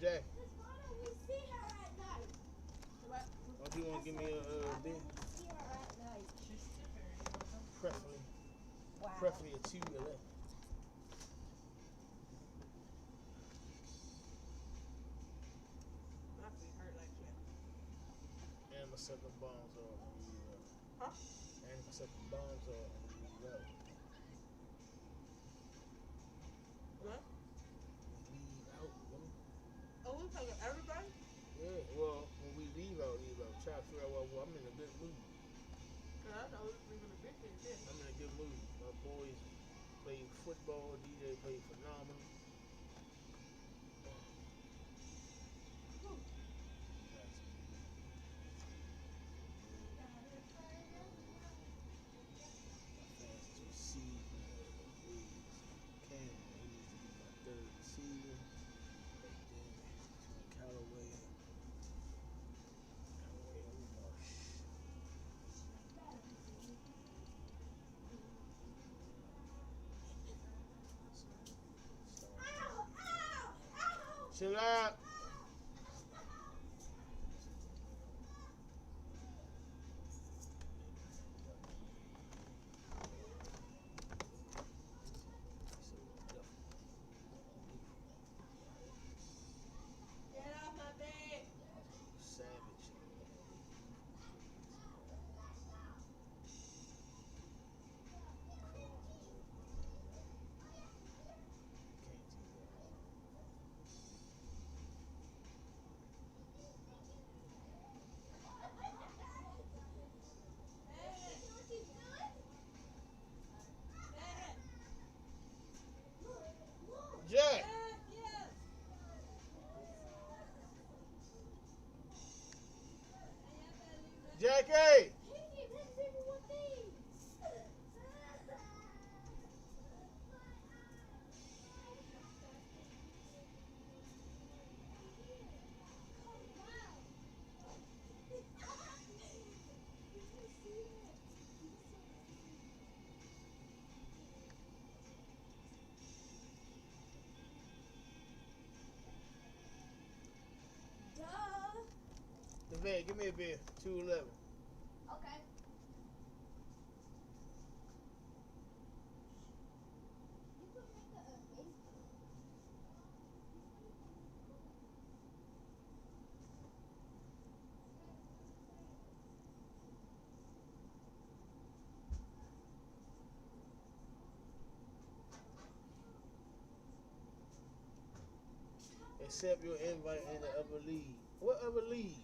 Jack, Because why don't we see her at night? What? don't you want to give me a Why beer? don't we see her at night? She's sicker. You want some? Preferably, Wow. preferably a 211. My feet hurt like shit. And my second bombs are on you. Huh? And my second bombs are on you. What? Leave out, woman. Oh, we talking everybody? Yeah, well, when we leave out. Try to figure out well, I'm in a good mood. Cause I know we leaving the big kids here. I'm in a good mood. My boys played football. DJ played phenomenal. My fastest receiver is Cam. He needs to be my third receiver. And then between Callaway and Marsh. Chill out. Get off my bed. Savage. Can't do that. Jack! Yes. Jackie! Duh. The vet, give me a beer. 211. Okay. You could make a base. Accept your invite in the upper league. What upper league?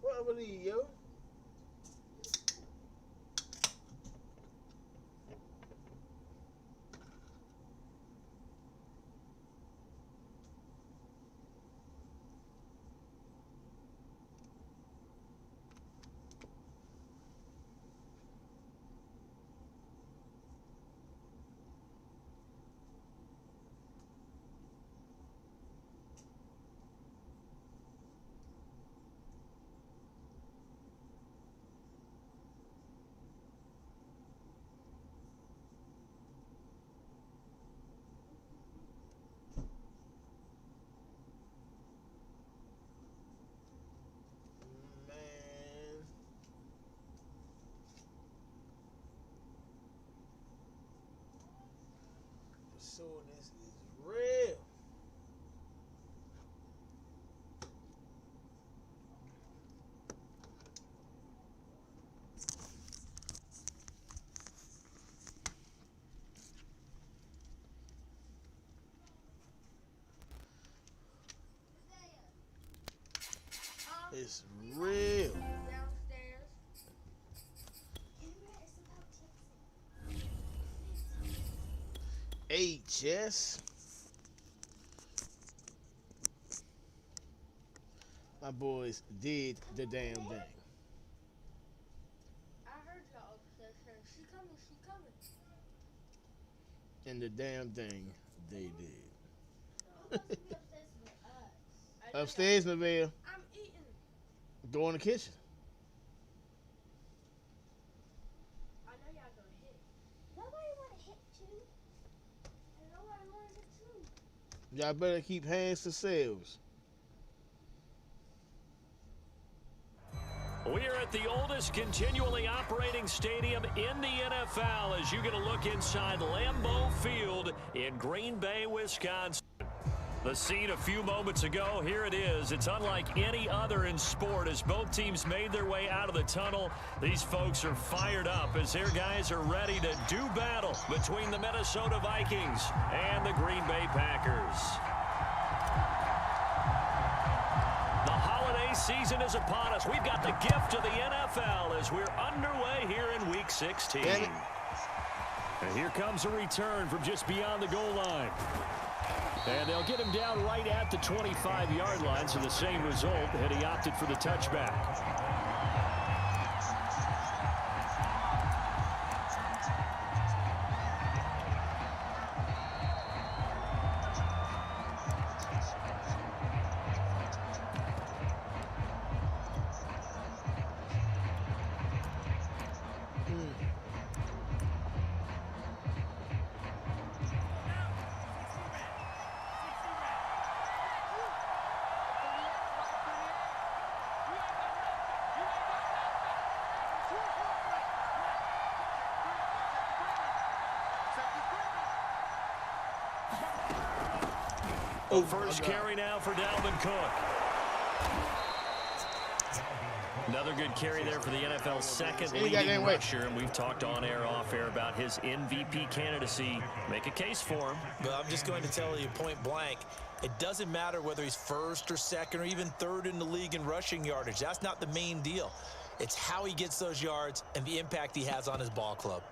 What upper league, yo? Man. The soreness is real. It's real. Downstairs. HS. My boys did the damn thing. I heard y'all upstairs saying, she coming, she coming. And the damn thing they did. Who's supposed to be upstairs with us? Upstairs, Neville. I'm eating. Go in the kitchen. I know y'all gonna hit. Nobody wanna hit too. And no Y'all better keep hands to selves. We are at the oldest continually operating stadium in the NFL as you get a look inside Lambeau Field in Green Bay, Wisconsin. The scene a few moments ago, here it is. It's unlike any other in sport as both teams made their way out of the tunnel. These folks are fired up as their guys are ready to do battle between the Minnesota Vikings and the Green Bay Packers. The holiday season is upon us. We've got the gift of the NFL as we're underway here in Week 16. And here comes a return from just beyond the goal line. And they'll get him down right at the 25-yard line, so the same result had he opted for the touchback. First carry now for Dalvin Cook. Another good carry there for the NFL's second leading rusher, and we've talked on air, off air about his MVP candidacy. Make a case for him. Well, I'm just going to tell you point blank, it doesn't matter whether he's first or second or even third in the league in rushing yardage. That's not the main deal. It's how he gets those yards and the impact he has on his ball club.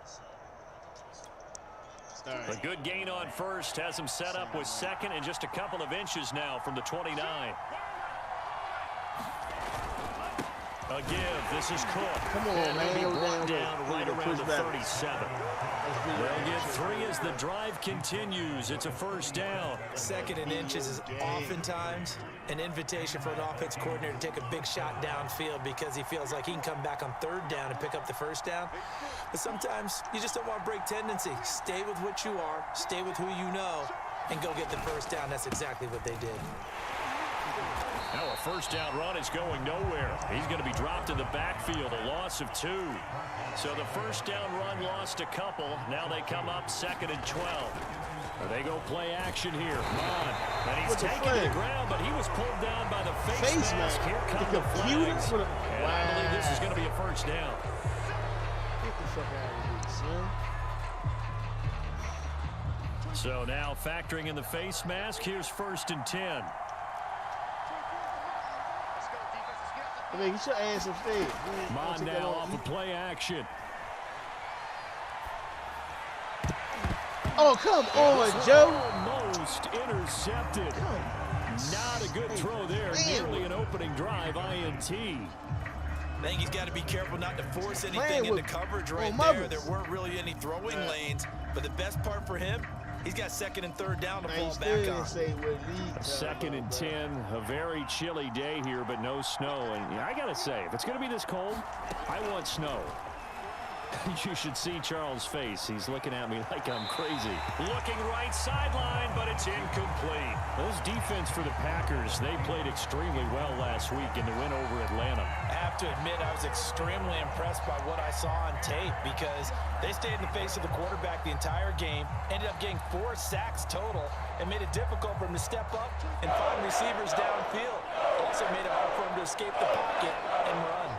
A good gain on first has him set up with second and just a couple of inches now from the 29. A give. This is Cook. Come on, man. He'll be brought down right around the 37. They'll get 3 as the drive continues. It's a first down. Second and inches is oftentimes an invitation for an offense coordinator to take a big shot downfield because he feels like he can come back on third down and pick up the first down. But sometimes you just don't want to break tendency. Stay with what you are, stay with who you know, and go get the first down. That's exactly what they did. Now a first down run is going nowhere. He's going to be dropped in the backfield, a loss of 2. So the first down run lost a couple. Now they come up second and 12. They go play action here. Mon, and he's taken to the ground, but he was pulled down by the face mask. Here come the flags. And I believe this is going to be a first down. Get the fuck out of here, son. So now factoring in the face mask, here's first and 10. I mean, get your ass upstairs. Mon now off of play action. Oh, come on, Joe. Almost intercepted. Not a good throw there. Nearly an opening drive INT. I think he's got to be careful not to force anything into coverage right there. There weren't really any throwing lanes. But the best part for him, he's got second and third down to fall back on. Second and 10, a very chilly day here, but no snow. And I got to say, if it's going to be this cold, I want snow. You should see Charles' face. He's looking at me like I'm crazy. Looking right sideline, but it's incomplete. Those defense for the Packers, they played extremely well last week in the win over Atlanta. I have to admit, I was extremely impressed by what I saw on tape because they stayed in the face of the quarterback the entire game, ended up getting 4 sacks total, and made it difficult for him to step up and find receivers downfield. Also made it hard for him to escape the pocket and run.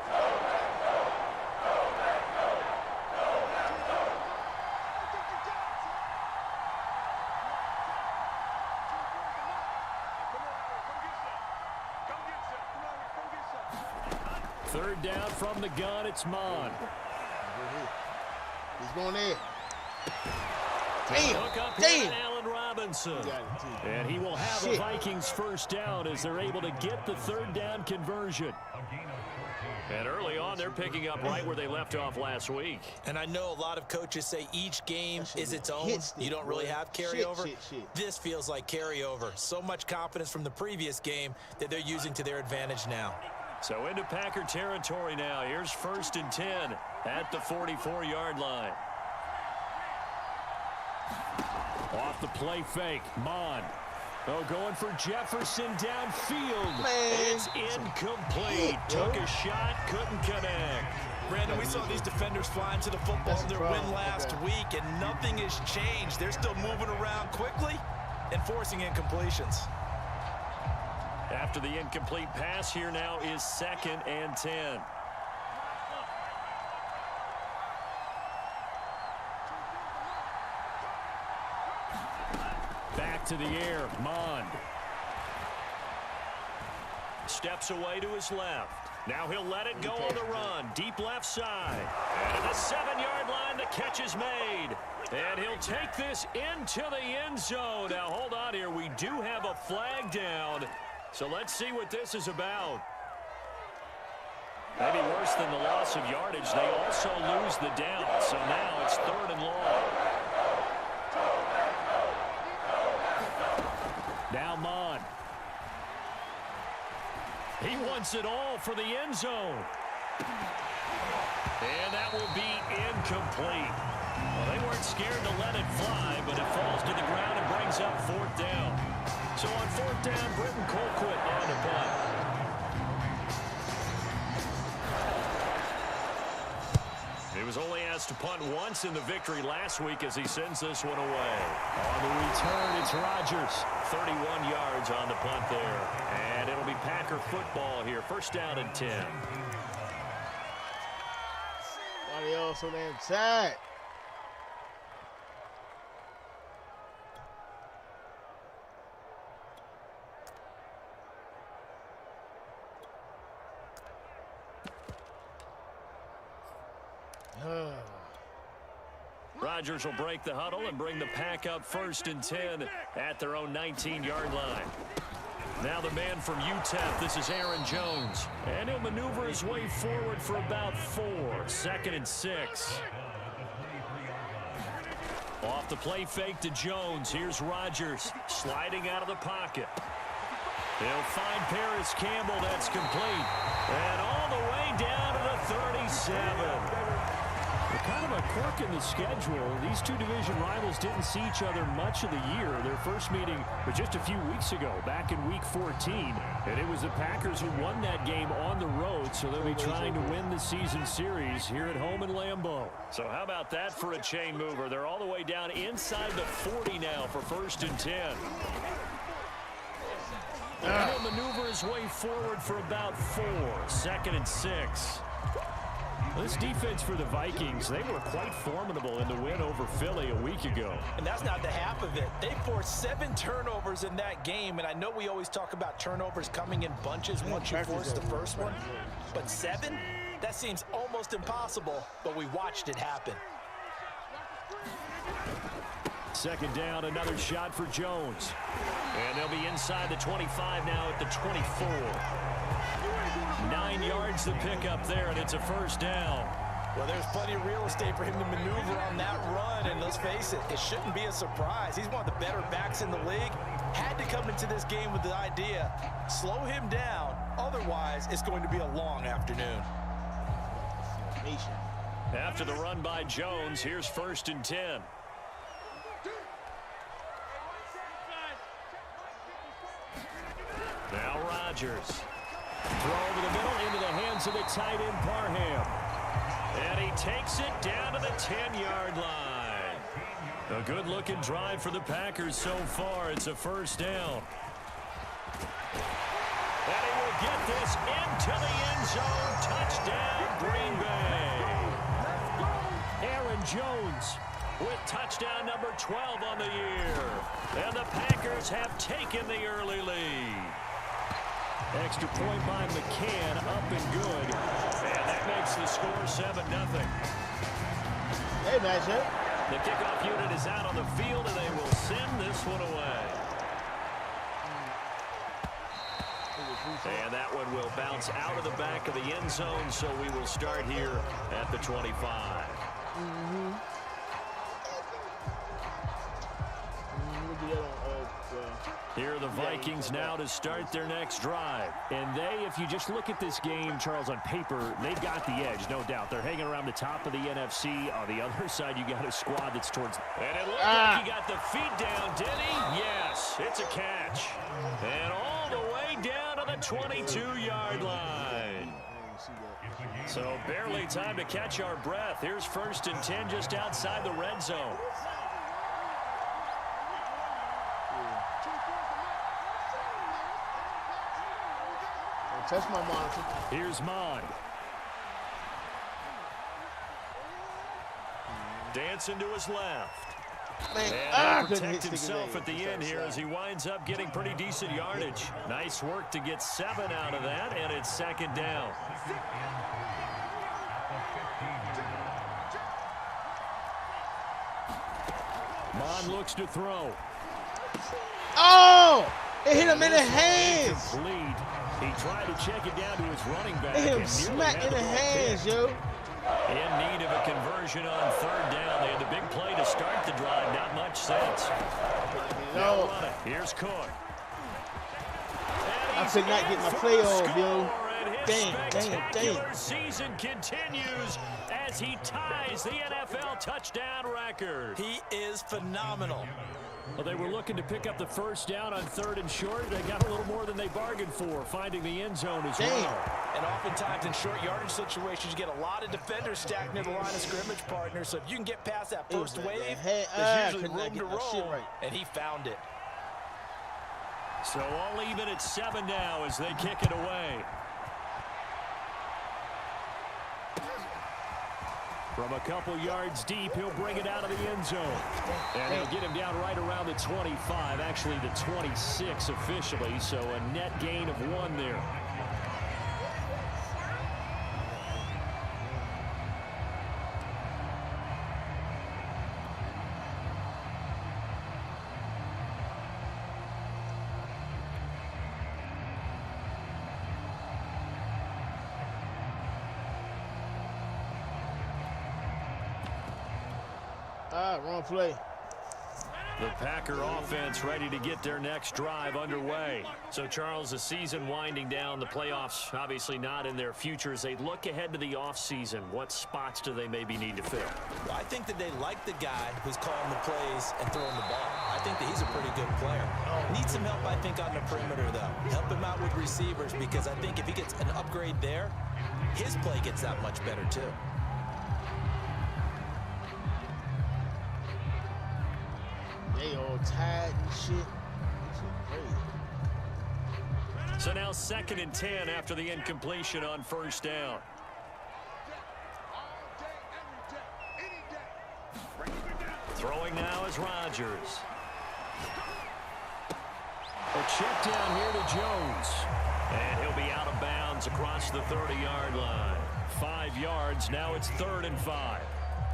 Third down from the gun, it's Mon. He's going there. Damn. Allen Robinson. And he will have a Vikings first down as they're able to get the third down conversion. And early on, they're picking up right where they left off last week. And I know a lot of coaches say each game is its own. You don't really have carryover. This feels like carryover. So much confidence from the previous game that they're using to their advantage now. So into Packer territory now. Here's first and 10 at the 44-yard line. Off the play fake, Mon. Oh, going for Jefferson downfield. Man. It's incomplete. Took a shot, couldn't connect. Brandon, we saw these defenders flying to the football in their win last week, and nothing has changed. They're still moving around quickly and forcing incompletions. After the incomplete pass, here now is 2nd and 10. Back to the air, Mond. Steps away to his left. Now he'll let it go on the run. Deep left side. And at the 7-yard line, the catch is made. And he'll take this into the end zone. Now, hold on here. We do have a flag down. So let's see what this is about. Maybe worse than the loss of yardage, they also lose the down. So now it's 3rd and long. Now Mond. He wants it all for the end zone. And that will be incomplete. Well, they weren't scared to let it fly, but it falls to the ground and brings up 4th down. So on 4th down, Britton Colquitt on the punt. He was only asked to punt once in the victory last week as he sends this one away. On the return, it's Rodgers. 31 yards on the punt there. And it'll be Packer football here. 1st down and 10. Why they all so damn sad? Rodgers will break the huddle and bring the Pack up 1st and 10 at their own 19-yard line. Now the man from UTEP, this is Aaron Jones. And he'll maneuver his way forward for about 4. 2nd and 6. Off the play fake to Jones. Here's Rodgers sliding out of the pocket. He'll find Paris Campbell. That's complete. And all the way down to the 37. Kind of a quirk in the schedule. These two division rivals didn't see each other much of the year. Their first meeting was just a few weeks ago, back in Week 14. And it was the Packers who won that game on the road, so they'll be trying to win the season series here at home in Lambeau. So how about that for a chain mover? They're all the way down inside the 40 now for 1st and 10. And he'll maneuver his way forward for about 4. 2nd and 6. This defense for the Vikings, they were quite formidable in the win over Philly a week ago. And that's not the half of it. They forced 7 turnovers in that game, and I know we always talk about turnovers coming in bunches once you force the first one. But 7? That seems almost impossible, but we watched it happen. 2nd down, another shot for Jones. And they'll be inside the 25 now at the 24. 9 yards to pick up there, and it's a 1st down. Well, there's plenty of real estate for him to maneuver on that run, and let's face it, it shouldn't be a surprise. He's one of the better backs in the league. Had to come into this game with the idea, slow him down, otherwise it's going to be a long afternoon. After the run by Jones, here's 1st and 10. Now Rodgers. Throw over the middle into the hands of the tight end Parham. And he takes it down to the 10-yard line. A good-looking drive for the Packers so far. It's a 1st down. And he will get this into the end zone. Touchdown, Green Bay. Aaron Jones with touchdown number 12 on the year. And the Packers have taken the early lead. Extra point by McCann, up and good. And that makes the score 7-0. Hey, matchup. The kickoff unit is out on the field, and they will send this one away. And that one will bounce out of the back of the end zone, so we will start here at the 25. We'll do that on Here are the Vikings now to start their next drive. And they, if you just look at this game, Charles, on paper, they've got the edge, no doubt. They're hanging around the top of the NFC. On the other side, you got a squad that's towards... And it looked like he got the feet down, did he? Yes, it's a catch. And all the way down to the 22-yard line. So barely time to catch our breath. Here's 1st and 10 just outside the red zone. Touch my monitor. Here's Mon. Dancing to his left. And he'll protect himself at the end here as he winds up getting pretty decent yardage. Nice work to get 7 out of that, and it's 2nd down. Mon looks to throw. Oh! It hit him in the hands. Complete. He tried to check it down to his running back. It hit him smack in the hands, yo. In need of a conversion on 3rd down. They had the big play to start the drive. Not much sense. No. Here's Cook. I could not get my play off, yo. Damn. Season continues as he ties the NFL touchdown record. He is phenomenal. Well, they were looking to pick up the 1st down on 3rd and short. They got a little more than they bargained for, finding the end zone as well. And oftentimes in short yardage situations, you get a lot of defenders stacked near the line of scrimmage partners. So if you can get past that first wave, there's usually room to roll, and he found it. So all even at 7 now as they kick it away. From a couple yards deep, he'll bring it out of the end zone. And he'll get him down right around the 25, actually the 26 officially, so a net gain of 1 there. Wrong play. The Packer offense ready to get their next drive underway. So, Charles, the season winding down, the playoffs obviously not in their future. As they look ahead to the offseason, what spots do they maybe need to fill? Well, I think that they like the guy who's calling the plays and throwing the ball. I think that he's a pretty good player. Needs some help, I think, on the perimeter, though. Help him out with receivers, because I think if he gets an upgrade there, his play gets that much better, too. They all tired and shit. So now 2nd and 10 after the incompletion on 1st down. Throwing now is Rodgers. A check down here to Jones. And he'll be out of bounds across the 30-yard line. 5 yards, now it's 3rd and 5.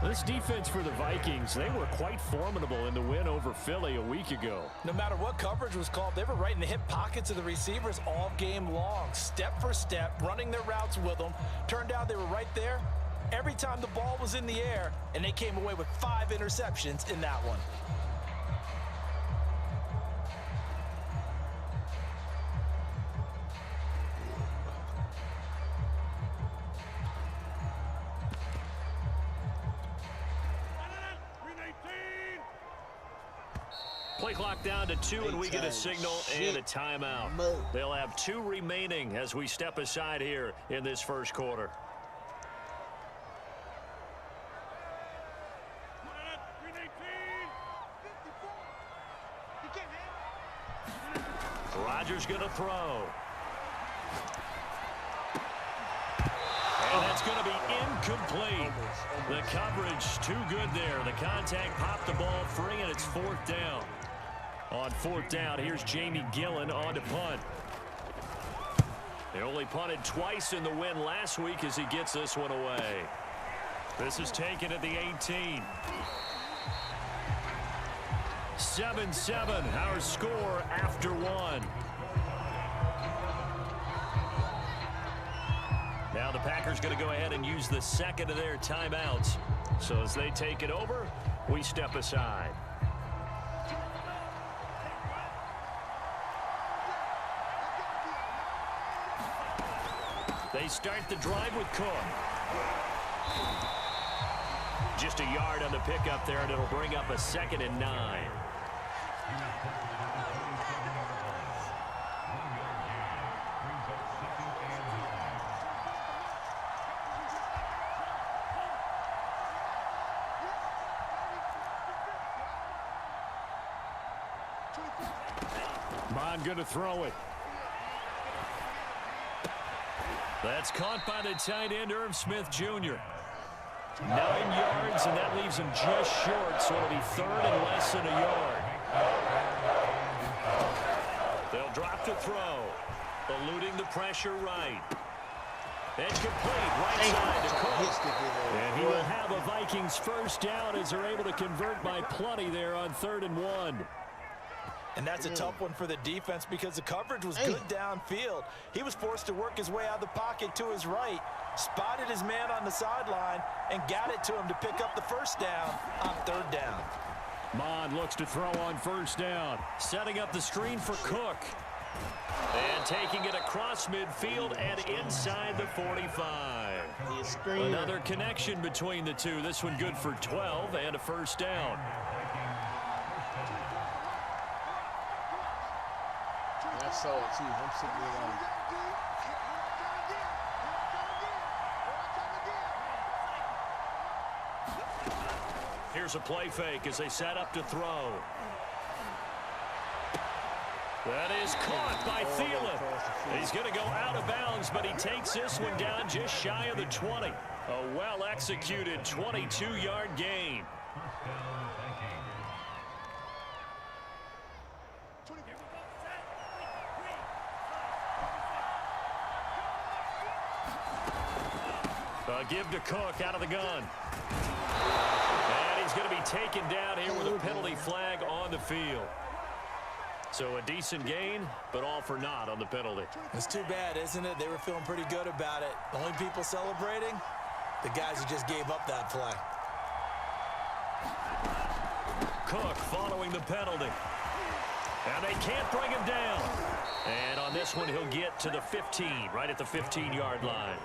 This defense for the Vikings, they were quite formidable in the win over Philly a week ago. No matter what coverage was called, they were right in the hip pockets of the receivers all game long. Step for step, running their routes with them. Turned out they were right there every time the ball was in the air, and they came away with 5 interceptions in that one. Play clock down to 2, and we get a signal and a timeout. They'll have 2 remaining as we step aside here in this 1st quarter. Rodgers going to throw. And that's going to be incomplete. The coverage too good there. The contact popped the ball free, and it's 4th down. On 4th down, here's Jamie Gillen on to punt. They only punted twice in the win last week as he gets this one away. This is taken at the 18. 7-7, our score after 1. Now the Packers going to go ahead and use the 2nd of their timeouts. So as they take it over, we step aside. start the drive with Cook. Just a yard on the pickup there, and it'll bring up a 2nd and 9. Bond going to throw it. That's caught by the tight end, Irv Smith Jr. 9 yards, and that leaves him just short, so it'll be 3rd and less than a yard. They'll drop to throw, eluding the pressure right. It's complete, right side to Cook. And he will have a Vikings first down as they're able to convert by plenty there on 3rd and 1. And that's a tough one for the defense because the coverage was good downfield. He was forced to work his way out of the pocket to his right, spotted his man on the sideline, and got it to him to pick up the first down on 3rd down. Mond looks to throw on 1st down, setting up the screen for Cook. And taking it across midfield and inside the 45. Another connection between the two. This one good for 12 and a first down. I saw it too. I'm sitting there like, here's a play fake as they set up to throw. That is caught by Thielen. He's going to go out of bounds, but he takes this one down just shy of the 20. A well-executed 22-yard gain. Give to Cook out of the gun. And he's going to be taken down here with a penalty flag on the field. So a decent gain, but all for naught on the penalty. It's too bad, isn't it? They were feeling pretty good about it. The only people celebrating, the guys who just gave up that play. Cook following the penalty. And they can't bring him down. And on this one, he'll get to the 15, right at the 15-yard line.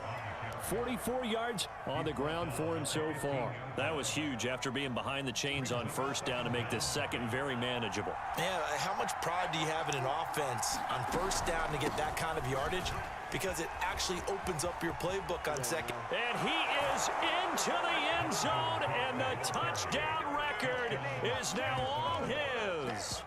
44 yards on the ground for him so far. That was huge after being behind the chains on 1st down to make this 2nd very manageable. Yeah, how much pride do you have in an offense on 1st down to get that kind of yardage? Because it actually opens up your playbook on 2nd. And he is into the end zone, and the touchdown record is now all his.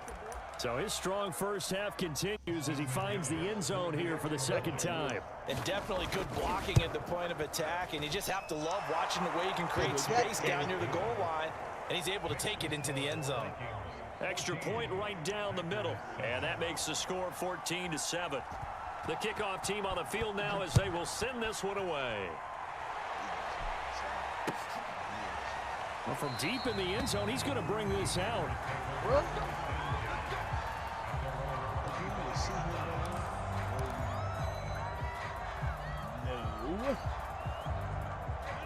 So his strong first half continues as he finds the end zone here for the 2nd time. And definitely good blocking at the point of attack, and you just have to love watching the way he can create space down near the goal line, and he's able to take it into the end zone. Extra point right down the middle, and that makes the score 14-7. The kickoff team on the field now as they will send this one away. Well, from deep in the end zone, he's going to bring this out.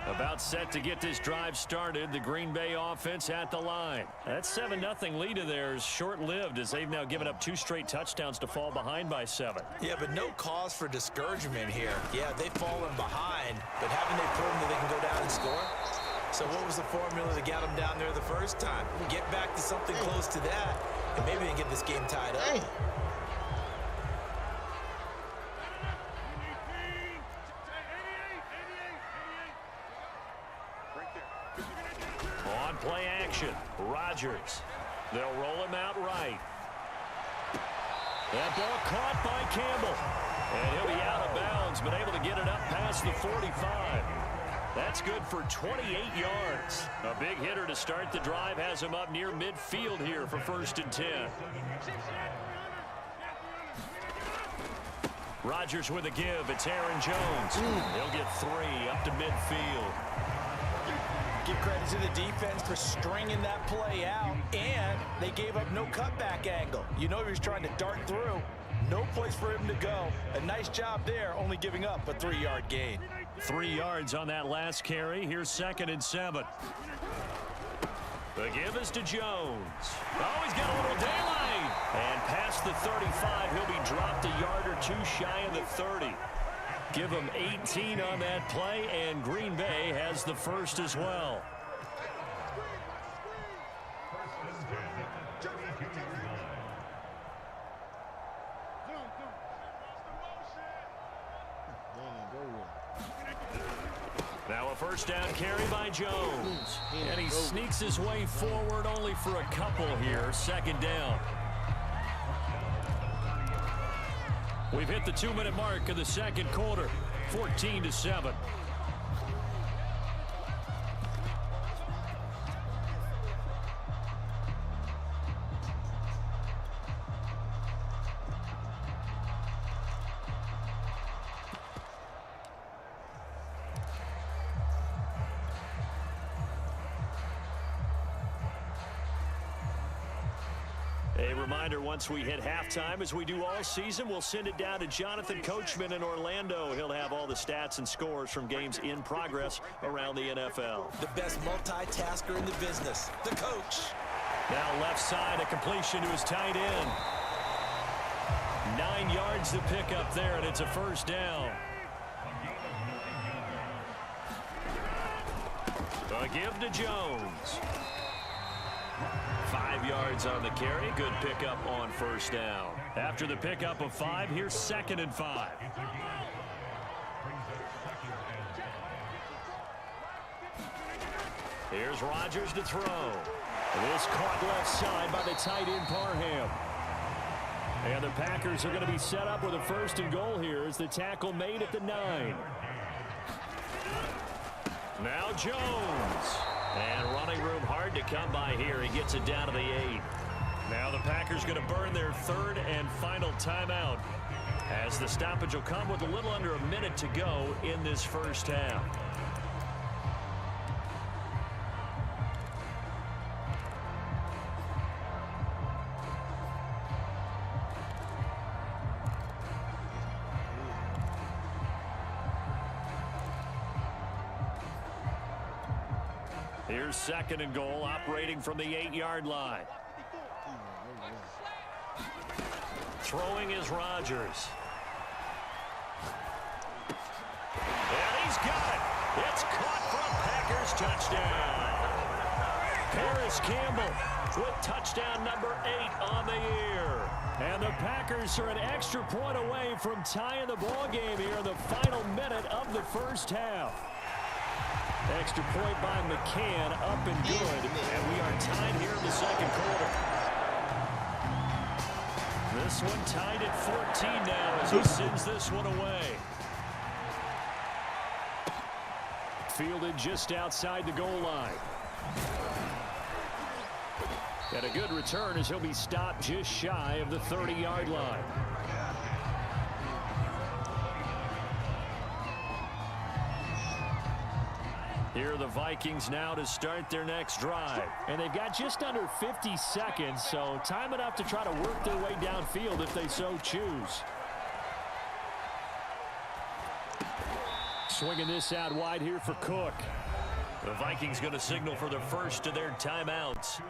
About set to get this drive started. The Green Bay offense at the line. That 7-0 lead of theirs short-lived as they've now given up 2 straight touchdowns to fall behind by 7. Yeah, but no cause for discouragement here. Yeah, they've fallen behind, but haven't they proven that they can go down and score? So what was the formula to get them down there the first time? Get back to something close to that, and maybe they can get this game tied up. On play action, Rodgers. They'll roll him out right. That ball caught by Campbell. And he'll be out of bounds, but able to get it up past the 45. That's good for 28 yards. A big hitter to start the drive has him up near midfield here for 1st and 10. Rodgers with a give. It's Aaron Jones. He'll get 3 up to midfield. Give credit to the defense for stringing that play out, and they gave up no cutback angle. You know he was trying to dart through. No place for him to go. A nice job there, only giving up a 3-yard gain. 3 yards on that last carry. Here's 2nd and 7. The give is to Jones. Oh, he's got a little daylight. And past the 35, he'll be dropped a yard or 2 shy of the 30. Give them 18 on that play, and Green Bay has the first as well. Now a first down carry by Jones. And he sneaks his way forward only for a couple here. Second down. We've hit the 2-minute mark of the second quarter. 14-7. A reminder, once we hit halftime, as we do all season, we'll send it down to Jonathan Coachman in Orlando. He'll have all the stats and scores from games in progress around the NFL. The best multitasker in the business, the coach. Now left side, a completion to his tight end. 9 yards to pick up there, and it's a first down. A give to Jones. 5 yards on the carry. Good pickup on first down. After the pickup of 5, here's 2nd and 5. Here's Rodgers to throw. This caught left side by the tight end Parham. And the Packers are going to be set up with a 1st and goal here as the tackle made at the 9. Now Jones. And running room hard to come by here. He gets it down to the 8. Now the Packers going to burn their 3rd and final timeout as the stoppage will come with a little under a minute to go in this first half. Here's 2nd and goal, operating from the 8-yard line. Throwing is Rodgers. And he's got it. It's caught for a Packers touchdown. Paris Campbell with touchdown number 8 on the year. And the Packers are an extra point away from tying the ball game here in the final minute of the first half. Extra point by McCann, up and good, and we are tied here in the second quarter. This one tied at 14 now as he sends this one away. Fielded just outside the goal line. And a good return as he'll be stopped just shy of the 30-yard line. Here are the Vikings now to start their next drive. And they've got just under 50 seconds, so time enough to try to work their way downfield if they so choose. Swinging this out wide here for Cook. The Vikings going to signal for the first of their timeouts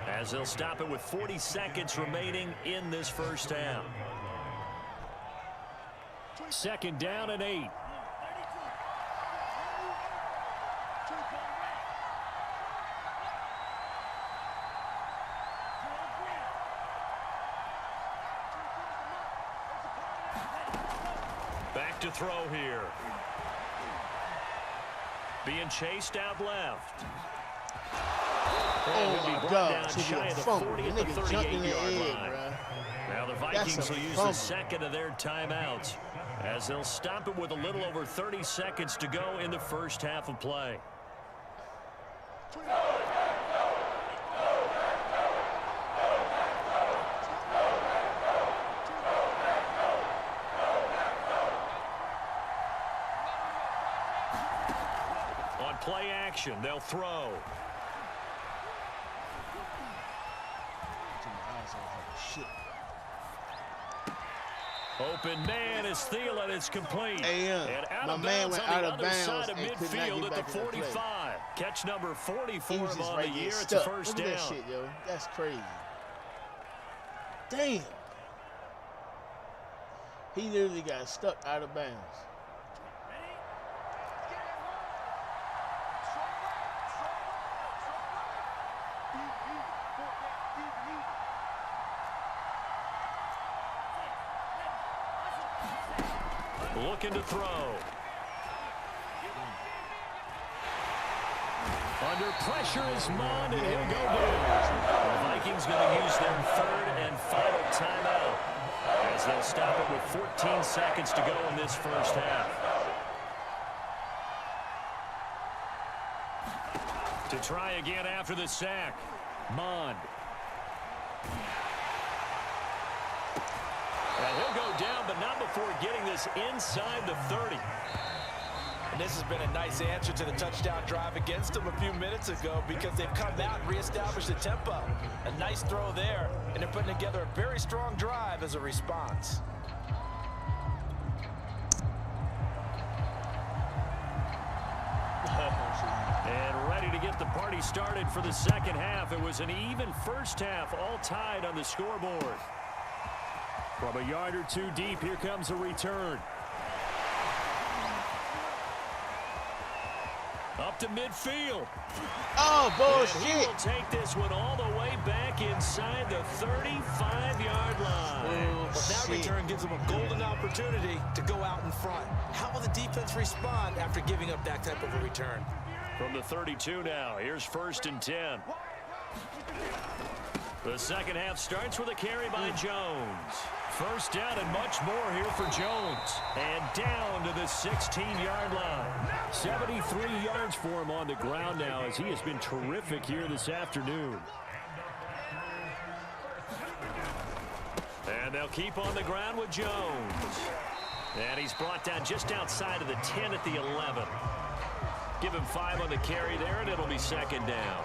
as they'll stop it with 40 seconds remaining in this first half. 2nd down and 8. Back to throw here. Being chased out left. Oh my God! Shy of the 40 at the 38-yard line. Now the Vikings will use the 2nd of their timeouts as they'll stop it with a little over 30 seconds to go in the first half of play. On play action, they'll throw. Open man is Thielen. It's complete. And out of bounds on the other side of midfield at the 45. Catch number 44 on the year. It's a first down. Look at that shit, yo. That's crazy. Damn. He literally got stuck out of bounds. looking to throw. Under pressure is Mond, and he'll go down. The Vikings going to use their third and final timeout as they'll stop it with 14 seconds to go in this first half. To try again after the sack, Mond. And he'll go down, but not before getting this inside the 30. And this has been a nice answer to the touchdown drive against them a few minutes ago because they've come out and reestablished the tempo. A nice throw there, and they're putting together a very strong drive as a response. And ready to get the party started for the second half. It was an even first half, all tied on the scoreboard. From a yard or two deep, here comes a return. Up to midfield. Oh, bullshit. And he will take this one all the way back inside the 35-yard line. Well, that return gives them a golden opportunity to go out in front. How will the defense respond after giving up that type of a return? From the 32 now, here's 1st and 10. The second half starts with a carry by Jones. First down and much more here for Jones. And down to the 16-yard line. 73 yards for him on the ground now as he has been terrific here this afternoon. And they'll keep on the ground with Jones. And he's brought down just outside of the 10 at the 11. Give him 5 on the carry there, and it'll be second down.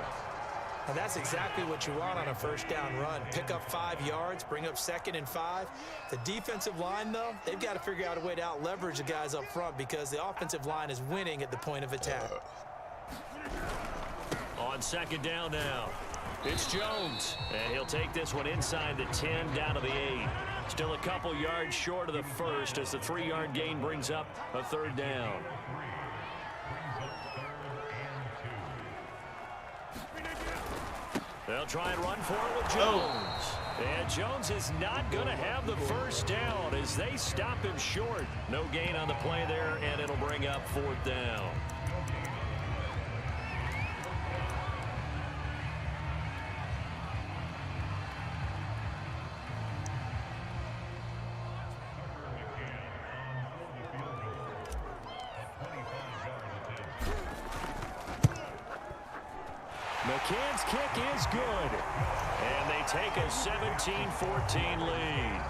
And that's exactly what you want on a first down run. Pick up 5 yards, bring up 2nd and 5. The defensive line, though, they've got to figure out a way to out-leverage the guys up front because the offensive line is winning at the point of attack. On second down now, it's Jones. And he'll take this one inside the 10 down to the 8. Still a couple yards short of the first as the 3-yard gain brings up a third down. They'll try and run for it with Jones. And Jones is not going to have the first down as they stop him short. No gain on the play there, and it'll bring up 4th down. McCann's kick is good. And they take a 17-14 lead.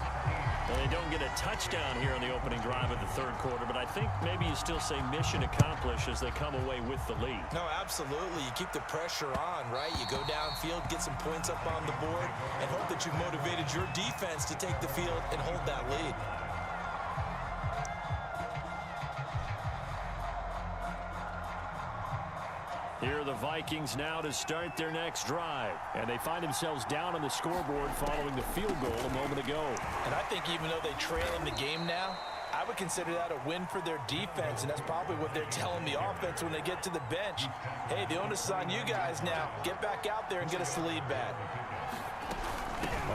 Well, they don't get a touchdown here on the opening drive of the third quarter, but I think maybe you still say mission accomplished as they come away with the lead. No, absolutely. You keep the pressure on, right? You go downfield, get some points up on the board, and hope that you've motivated your defense to take the field and hold that lead. Here are the Vikings now to start their next drive. And they find themselves down on the scoreboard following the field goal a moment ago. And I think even though they trail in the game now, I would consider that a win for their defense, and that's probably what they're telling the offense when they get to the bench. Hey, the onus is on you guys now. Get back out there and get us the lead back.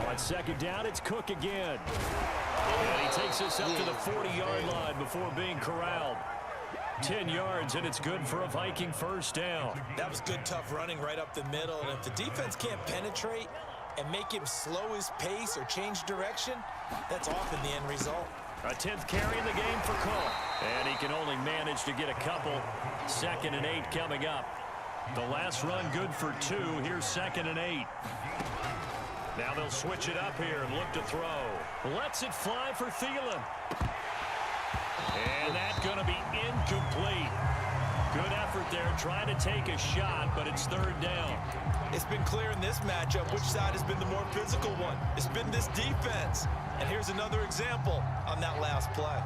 On second down, it's Cook again. And he takes us up to the 40-yard line before being corralled. 10 yards, and it's good for a Viking first down. That was good, tough running right up the middle. And if the defense can't penetrate and make him slow his pace or change direction, that's often the end result. A 10th carry in the game for Cook. And he can only manage to get a couple. 2nd and 8 coming up. The last run good for 2. Here's 2nd and 8. Now they'll switch it up here and look to throw. Lets it fly for Thielen. And that's going to be incomplete. Good effort there trying to take a shot, but it's third down. It's been clear in this matchup which side has been the more physical one. It's been this defense. And here's another example on that last play.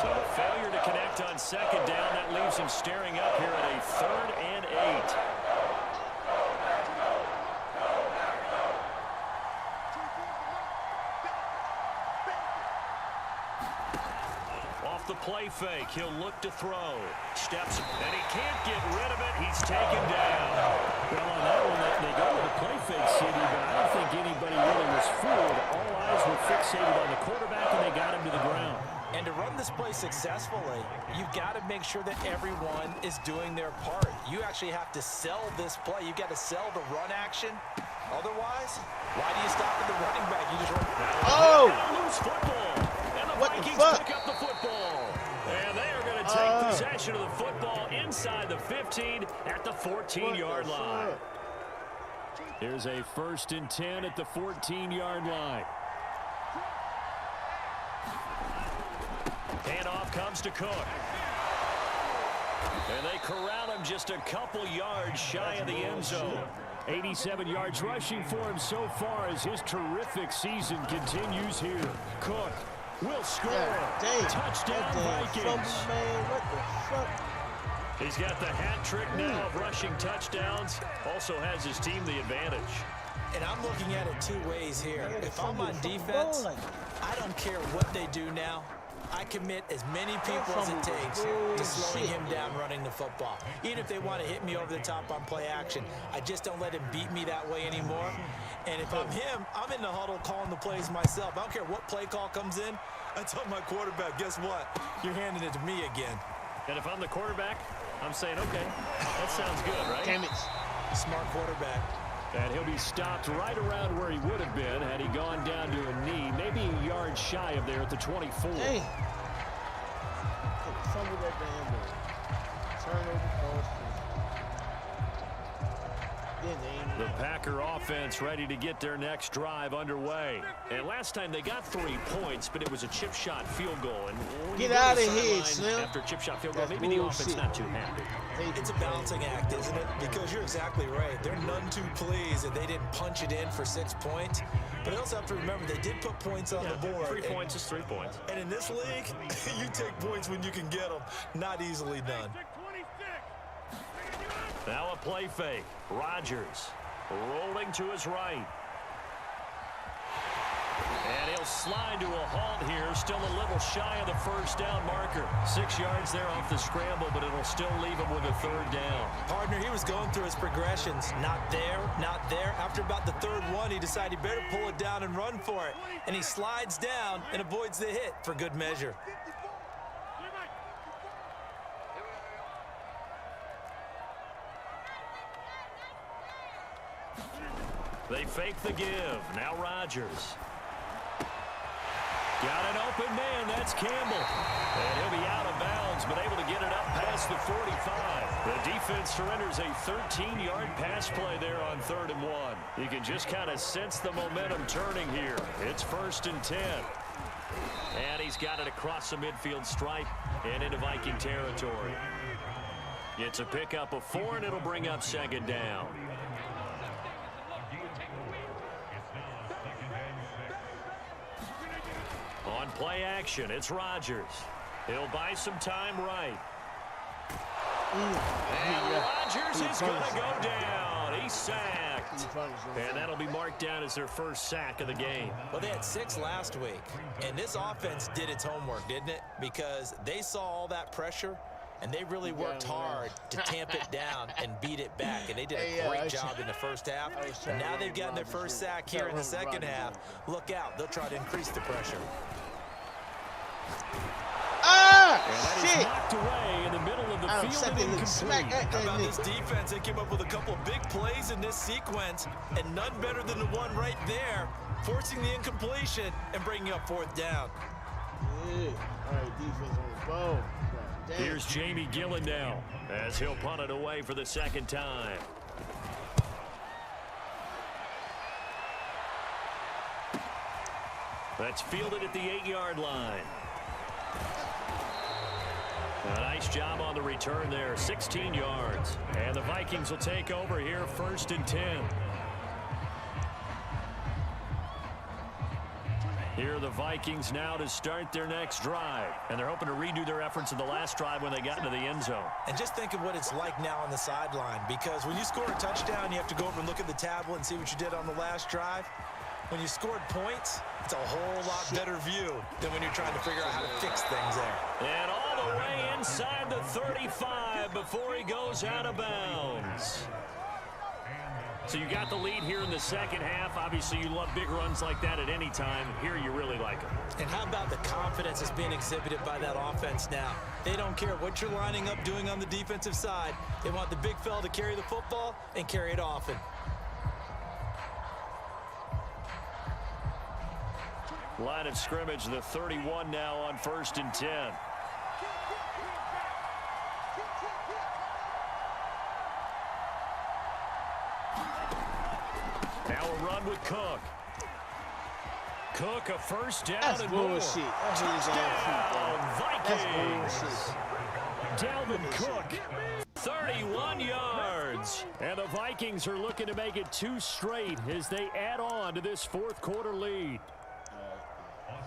So a failure to connect on second down. That leaves him staring up here at a 3rd and 8. off the play fake. He'll look to throw. Steps, and he can't get rid of it. He's taken down. Well, on that one, they go to the play fake, CD, but I don't think anybody really was fooled. All eyes were fixated on the quarterback, and they got him to the ground. And to run this play successfully, you've got to make sure that everyone is doing their part. You actually have to sell this play. You've got to sell the run action. Otherwise, why do you stop at the running back? You just run. Oh! Loose football. And the Vikings pick up the football. And they are going to take possession of the football inside the 15 at the 14-yard line. Here's a 1st and 10 at the 14-yard line. Handoff comes to Cook. And they corral him just a couple yards shy of the end zone. 87 yards rushing for him so far as his terrific season continues here. Cook will score. Touchdown Vikings. Man, what the fuck? He's got the hat trick now of rushing touchdowns. Also has his team the advantage. And I'm looking at it two ways here. If I'm on defense, I don't care what they do now. I commit as many people as it takes to slowing him down running the football. Even if they want to hit me over the top on play action, I just don't let him beat me that way anymore. And if I'm him, I'm in the huddle calling the plays myself. I don't care what play call comes in. I tell my quarterback, guess what? You're handing it to me again. And if I'm the quarterback, I'm saying, okay, that sounds good, right? Damn it. Smart quarterback. And he'll be stopped right around where he would have been had he gone down to a knee, maybe a yard shy of there at the 24. Dang. Fumble that damn ball. Turnover false. The Packer offense ready to get their next drive underway. And last time they got 3 points, but it was a chip shot field goal. And get out of here, Slim. After a chip shot field goal, maybe the offense not too happy. It's a balancing act, isn't it? Because you're exactly right. They're none too pleased that they didn't punch it in for 6 points. But they also have to remember they did put points on the board. 3 points is 3 points. And in this league, you take points when you can get them. Not easily done. Now a play fake. Rodgers rolling to his right. And he'll slide to a halt here. Still a little shy of the first down marker. 6 yards there off the scramble, but it'll still leave him with a 3rd down. Partner, he was going through his progressions. Not there, not there. After about the 3rd one, he decided he better pull it down and run for it. And he slides down and avoids the hit for good measure. They fake the give. Now Rodgers. Got an open man. That's Campbell. And he'll be out of bounds, but able to get it up past the 45. The defense surrenders a 13-yard pass play there on 3rd and 1. You can just kind of sense the momentum turning here. It's 1st and 10. And he's got it across the midfield stripe and into Viking territory. It's a pickup of 4, and it'll bring up 2nd down. On play action, it's Rodgers. He'll buy some time right. And Rodgers is going to go down. He's sacked. And that'll be marked down as their 1st sack of the game. Well, they had 6 last week. And this offense did its homework, didn't it? Because they saw all that pressure, and they really worked hard to tamp it down and beat it back. And they did a great job in the first half. And now they've gotten their 1st sack here in the 2nd half. Look out. They'll try to increase the pressure. Shit! Knocked away in the middle of the field and incomplete. How about this defense? They came up with a couple big plays in this sequence, and none better than the one right there, forcing the incompletion and bringing up 4th down. Yeah. All right, defense on the ball. Here's Jamie Gillen now, as he'll punt it away for the 2nd time. That's fielded at the 8-yard line. A nice job on the return there, 16 yards. And the Vikings will take over here, 1st and 10. Here are the Vikings now to start their next drive. And they're hoping to redo their efforts in the last drive when they got into the end zone. And just think of what it's like now on the sideline, because when you score a touchdown, you have to go over and look at the tablet and see what you did on the last drive. When you scored points, it's a whole lot better view than when you're trying to figure out how to fix things there. And all the way inside the 35 before he goes out of bounds. So you got the lead here in the second half. Obviously, you love big runs like that at any time. Here, you really like them. And how about the confidence that's being exhibited by that offense now? They don't care what you're lining up doing on the defensive side. They want the big fella to carry the football and carry it often. Line of scrimmage, the 31 now on 1st and 10. Now a run with Cook. Cook, a first down. That's and bullshit. more. Touchdown, Vikings. Dalvin Bullshit. Cook, 31 yards. And the Vikings are looking to make it 2 straight as they add on to this fourth quarter lead.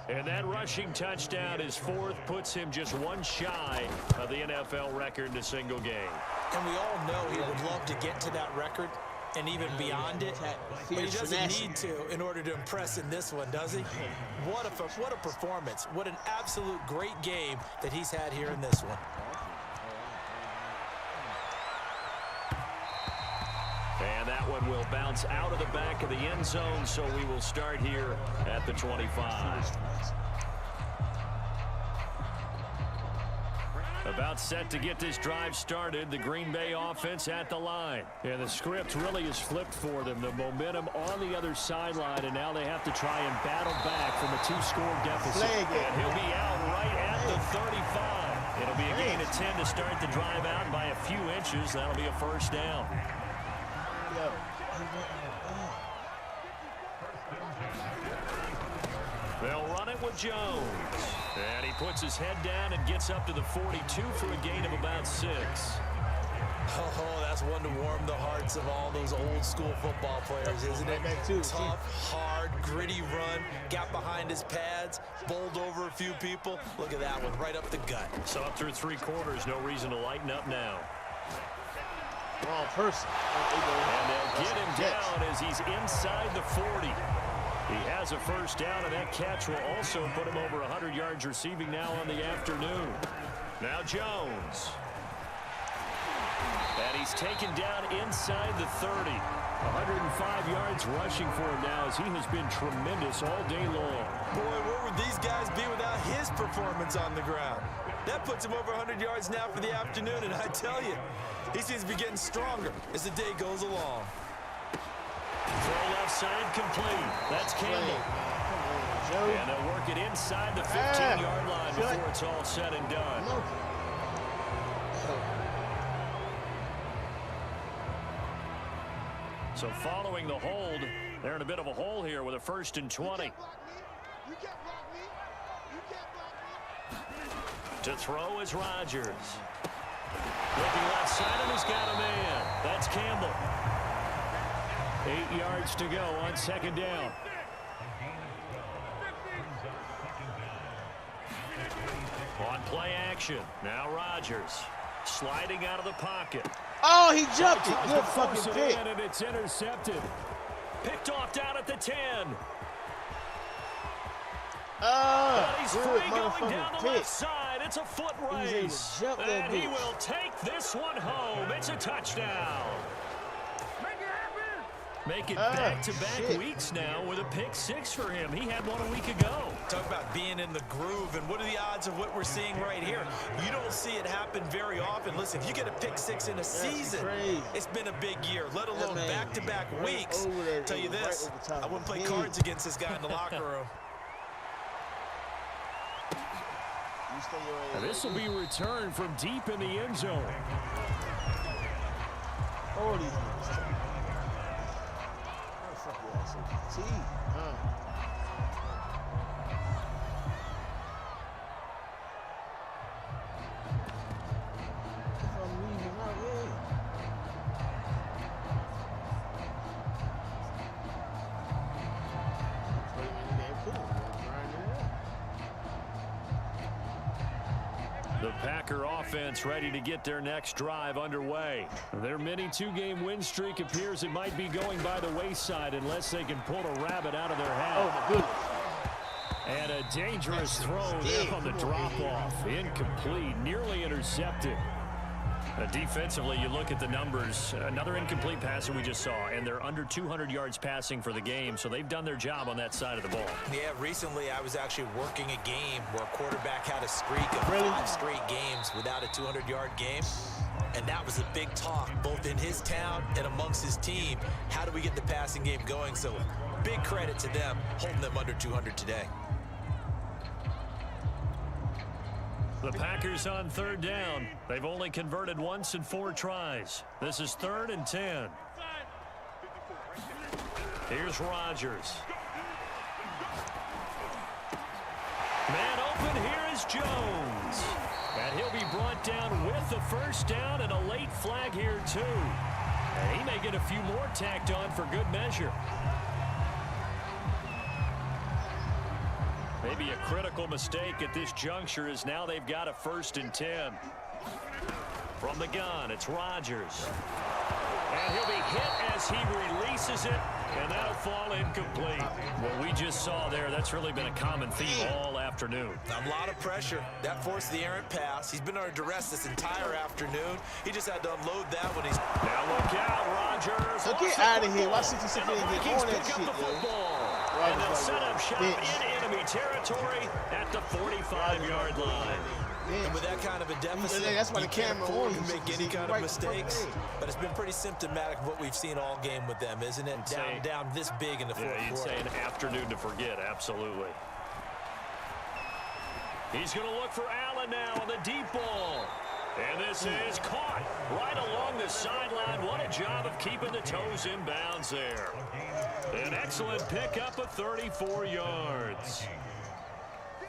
And that rushing touchdown, his 4th, puts him just 1 shy of the NFL record in a single game. And we all know he would love to get to that record and even beyond it, but he doesn't need to in order to impress in this one, does he? What a performance. What an absolute great game that he's had here in this one. And that one will bounce out of the back of the end zone, so we will start here at the 25. About set to get this drive started, the Green Bay offense at the line. And the script really is flipped for them. The momentum on the other sideline, and now they have to try and battle back from a 2-score deficit. And he'll be out right at the 35. It'll be a gain of 10 to start the drive out by a few inches. That'll be a first down. They'll run it with Jones. And he puts his head down and gets up to the 42 for a gain of about 6. Oh, that's one to warm the hearts of all those old school football players, isn't it? Tough, hard, gritty run, got behind his pads, bowled over a few people. Look at that one, right up the gut. So up through 3 quarters, no reason to lighten up now. Wrong person. And they'll get him down as he's inside the 40. He has a first down, and that catch will also put him over 100 yards receiving now on the afternoon. Now Jones. And he's taken down inside the 30. 105 yards rushing for him now as he has been tremendous all day long. Boy, where would these guys be without his performance on the ground? That puts him over 100 yards now for the afternoon, and I tell you, he seems to be getting stronger as the day goes along. Throw left side complete. That's Campbell. And they'll work it inside the 15-yard line before it's all said and done. So following the hold, they're in a bit of a hole here with a 1st and 20. To throw is Rodgers. Looking left side, and he's got a man. That's Campbell. 8 yards to go on 2nd down. On play action. Now Rodgers sliding out of the pocket. Oh, he jumped it. Good fucking pick. And it's intercepted. Picked off down at the 10. He's Good free going motherfucking down the pick. left side. It's a foot He's able race. to jump that And he bitch. will take this one home. It's a touchdown. Make it back-to-back shit. weeks now with a pick 6 for him. He had one a week ago. Talk about being in the groove, and what are the odds of what we're seeing right here? You don't see it happen very often. Listen, if you get a pick 6 in a season, crazy. it's been a big year, let alone man back-to-back right weeks. over there, Tell you right this, over top I wouldn't of play him. cards against this guy in the locker room. You stay your ass. And this will be returned from deep in the end zone. All these niggas. How the fuck you all say T? If I'm leaving out, yeah. Play in that pool. Grind it up. The Packer offense ready to get their next drive underway. Their mini two-game win streak appears it might be going by the wayside unless they can pull a rabbit out of their hat. Oh, my goodness. And a dangerous throw there on the drop-off. Incomplete, nearly intercepted. Defensively, you look at the numbers. Another incomplete passer we just saw, and they're under 200 yards passing for the game, so they've done their job on that side of the ball. Yeah, recently I was actually working a game where a quarterback had a streak of 5 straight games without a 200-yard game, and that was a big talk, both in his town and amongst his team. How do we get the passing game going? So big credit to them, holding them under 200 today. The Packers on third down. They've only converted once in 4 tries. This is 3rd and 10. Here's Rodgers. Man open, here is Jones. And he'll be brought down with the first down and a late flag here too. And he may get a few more tacked on for good measure. Maybe a critical mistake at this juncture is now they've got a 1st and 10. From the gun, it's Rodgers. And he'll be hit as he releases it, and that'll fall incomplete. What we just saw there, that's really been a common theme all afternoon. A lot of pressure. That forced the errant pass. He's been under duress this entire afternoon. He just had to unload that when he's... Now look out, Rodgers. So get out of here. Why 66 didn't get on that shit, yo? And they'll set up shop in enemy territory at the 45-yard line. And with that kind of a deficit, that's why the camera can't make any kind of mistakes. But it's been pretty symptomatic of what we've seen all game with them, isn't it? Down this big in the fourth quarter. You'd say an afternoon to forget, absolutely. He's going to look for Allen now on the deep ball. And this is caught right along the sideline. What a job of keeping the toes in bounds there. An excellent pickup of 34 yards.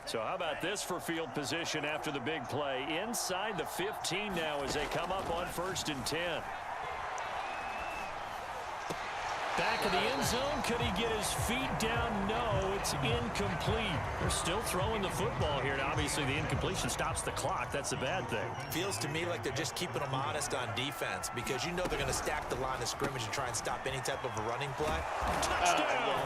So how about this for field position after the big play? Inside the 15 now as they come up on 1st and 10. Back in the end zone, could he get his feet down? No, it's incomplete. They're still throwing the football here. Now, obviously, the incompletion stops the clock. That's a bad thing. Feels to me like they're just keeping them honest on defense because you know they're going to stack the line of scrimmage and try and stop any type of a running play. Touchdown!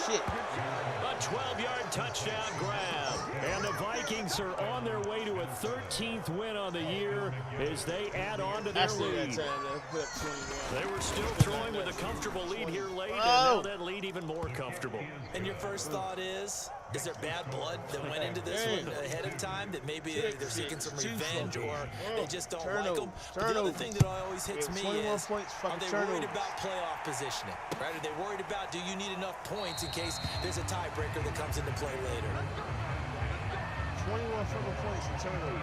Shit. A 12-yard touchdown grab. And the Vikings are on their way to a 13th win on the year as they add on to their lead. They were still throwing with a comfortable lead here late, and now that lead even more comfortable. And your first thought is there bad blood that went into this one ahead of time, that maybe they're seeking some revenge or they just don't like them? But the other thing that always hits me is, are they worried about playoff positioning? Right? Are they worried about, do you need enough points in case there's a tiebreaker that comes into play later? 21 fumble points and turnovers.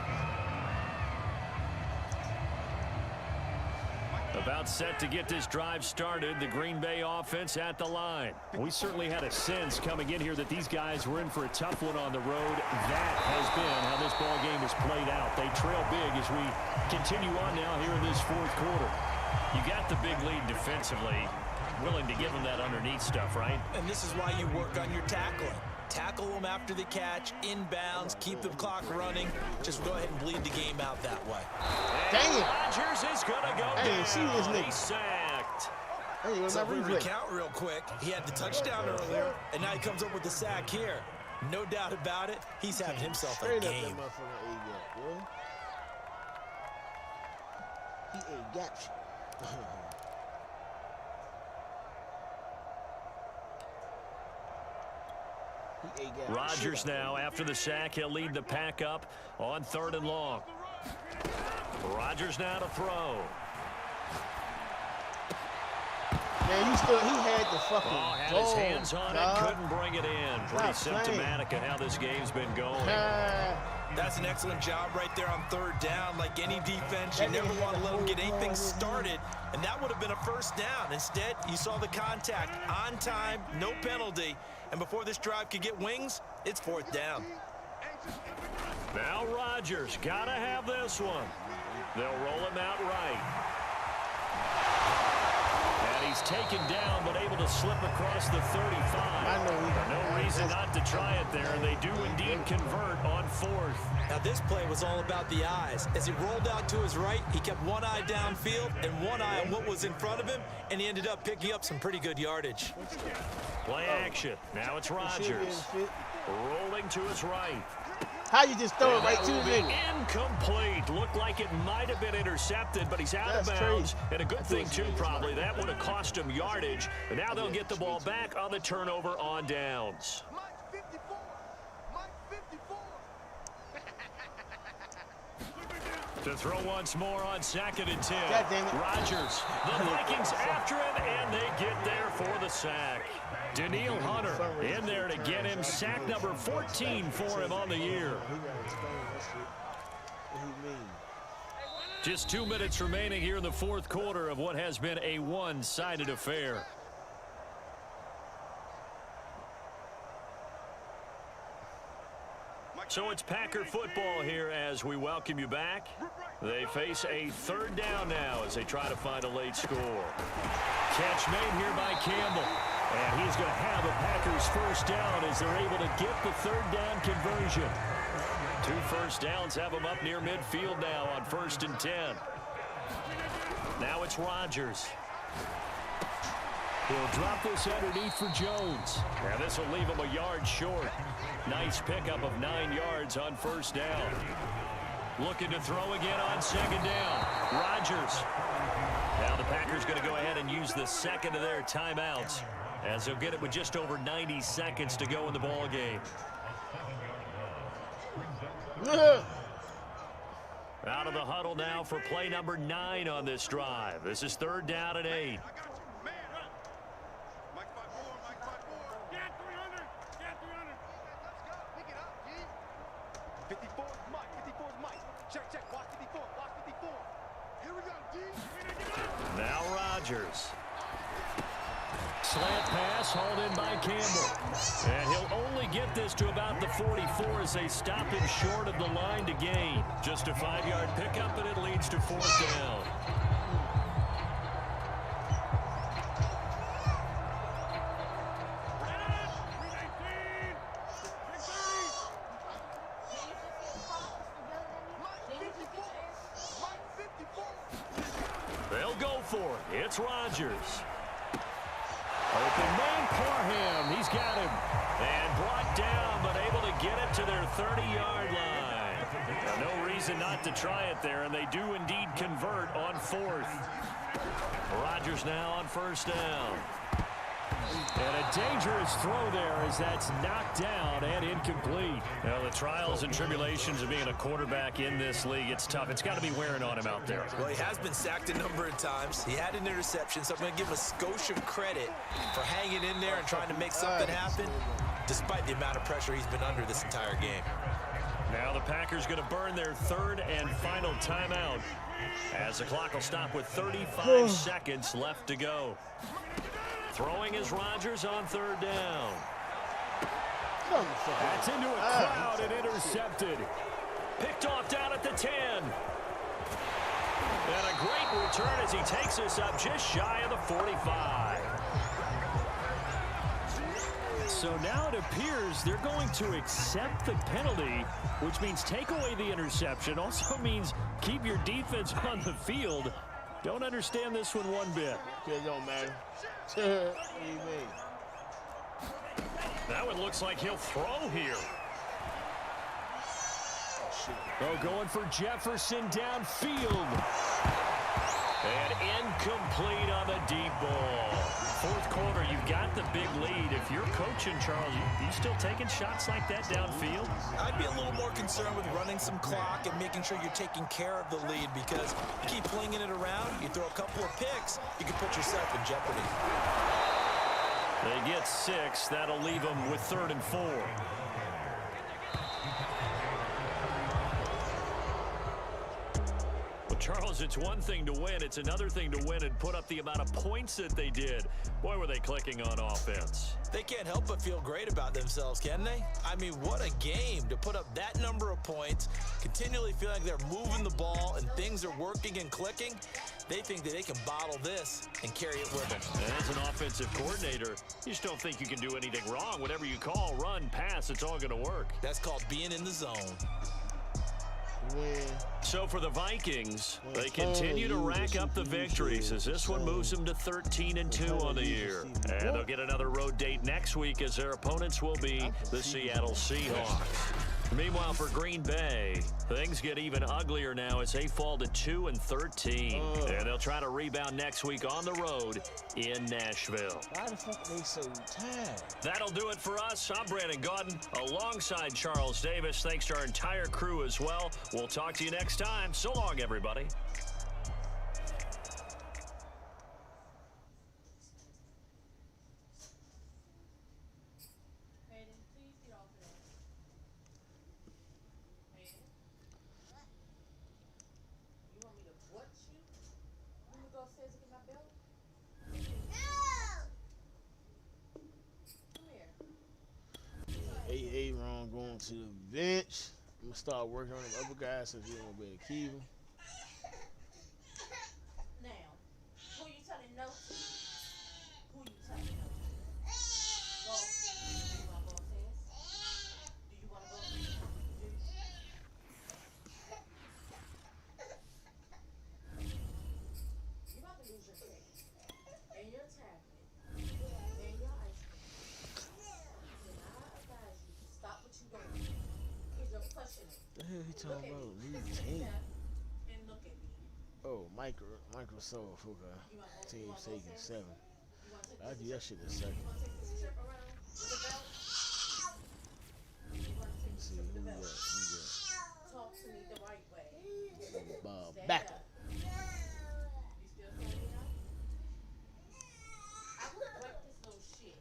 About set to get this drive started, the Green Bay offense at the line. We certainly had a sense coming in here that these guys were in for a tough one on the road. That has been how this ball game has played out. They trail big as we continue on now here in this 4th quarter. You got the big lead defensively, willing to give them that underneath stuff, right? And this is why you work on your tackling. Tackle them after the catch, inbounds, keep the clock running. Just go ahead and bleed the game out that way. Dang it. Rodgers is going to go down. See this nigga. He's sacked. So if we recount real quick, he had the touchdown earlier, and now he comes up with the sack here. No doubt about it, he's having himself a game. He ain't got you. Rodgers now, after the sack, he'll lead the pack up on 3rd and long. Rodgers now to throw. Man, he had the fucking had his hands on it, couldn't bring it in. Pretty symptomatic of how this game's been going. That's an excellent job right there on 3rd down. Like any defense, you never want to let them get anything started, and that would have been a first down. Instead, you saw the contact on time, no penalty, and before this drive could get wings, it's 4th down. Now Rodgers got to have this one. They'll roll him out right. And he he's taken down, but able to slip across the 35. I know no reason not to try it there, and they do indeed convert on 4th. Now, this play was all about the eyes. As he rolled out to his right, he kept one eye downfield and one eye on what was in front of him, and he ended up picking up some pretty good yardage. Play action. Now it's Rodgers. Rolling to his right. How you just throw it right to the nigga? Incomplete. Looked like it might have been intercepted, but he's out of bounds. Crazy. And a good thing, too, probably. That would have cost him yardage. And now they'll get the ball back on the turnover on downs. To throw once more on 2nd and 10. God damn it. Rodgers. The Vikings after him, and they get there for the sack. Daniil Hunter in there to get him. Sack number 14 for him on the year. Just 2 minutes remaining here in the 4th quarter of what has been a one-sided affair. So it's Packer football here as we welcome you back. They face a 3rd down now as they try to find a late score. Catch made here by Campbell. And he's going to have a Packers 1st down as they're able to get the 3rd down conversion. 2 first downs have them up near midfield now on 1st and 10. Now it's Rodgers. He'll drop this underneath for Jones. Now this will leave him a yard short. Nice pickup of 9 yards on 1st down. Looking to throw again on 2nd down. Rodgers. Now the Packers going to go ahead and use the 2nd of their timeouts, as they'll get it with just over 90 seconds to go in the ball game. Out of the huddle now for play number 9 on this drive. This is 3rd down and 8. Now Rodgers. Slant pass hauled in by Campbell. And he'll only get this to about the 44 as they stop him short of the line to gain. Just a 5-yard pickup, and it leads to 4th down. They'll go for it. It's Rodgers. Open man, Parham. He's got him. And brought down, but able to get it to their 30-yard line. No reason not to try it there, and they do indeed convert on 4th. Rodgers now on 1st down. And a dangerous throw there as that's knocked down and incomplete. Now, the trials and tribulations of being a quarterback in this league, it's tough. It's got to be wearing on him out there. Well, he has been sacked a number of times. He had an interception, so I'm going to give him a skosh of credit for hanging in there and trying to make something happen, despite the amount of pressure he's been under this entire game. Now the Packers going to burn their 3rd and final timeout, as the clock will stop with 35 seconds left to go. Throwing is Rodgers on 3rd down. That's into a crowd and intercepted. Picked off down at the 10. And a great return as he takes us up just shy of the 45. So now it appears they're going to accept the penalty, which means take away the interception. Also means keep your defense on the field. Don't understand this one bit. It don't matter. What do you mean? That one looks like he'll throw here. Oh, going for Jefferson downfield. And incomplete on the deep ball. 4th quarter, you've got the big lead. If you're coaching, Charles, you still taking shots like that downfield? I'd be a little more concerned with running some clock and making sure you're taking care of the lead, because you keep flinging it around, you throw a couple of picks, you can put yourself in jeopardy. They get 6. That'll leave them with 3rd and 4. Charles, it's one thing to win. It's another thing to win and put up the amount of points that they did. Boy, were they clicking on offense. They can't help but feel great about themselves, can they? I mean, what a game to put up that number of points, continually feel like they're moving the ball and things are working and clicking. They think that they can bottle this and carry it with them. And as an offensive coordinator, you just don't think you can do anything wrong. Whatever you call, run, pass, it's all going to work. That's called being in the zone. So for the Vikings, they continue to rack up the victories as this one moves them to 13-2 on the year. And they'll get another road date next week as their opponents will be the Seattle Seahawks. Meanwhile, for Green Bay, things get even uglier now as they fall to 2-13. And they'll try to rebound next week on the road in Nashville. Why the fuck are they so tired? That'll do it for us. I'm Brandon Gaudin alongside Charles Davis. Thanks to our entire crew as well. We'll talk to you next time. So long, everybody. Aaron going to the bench. I'm going to start working on the other guys so you won't be able to keep him. Now, who you telling no to? Who you telling no to? Well, do you want to go upstairs? Do you want to go upstairs? You're about to lose your face. And your tablet. And your ice cream. And I advise you to stop what you're doing. Because you're pushing it. What the hell he talking about? New Take a team. step and look at me. Oh, Microsoft, okay. Team taking 7. I do that shit in a second. You want to take this trip around with the belt? You want to take Let's this see trip who with we the got. belt? Talk to me the right way. Bob Stand back. up. You still calling me out? I will break this little shit.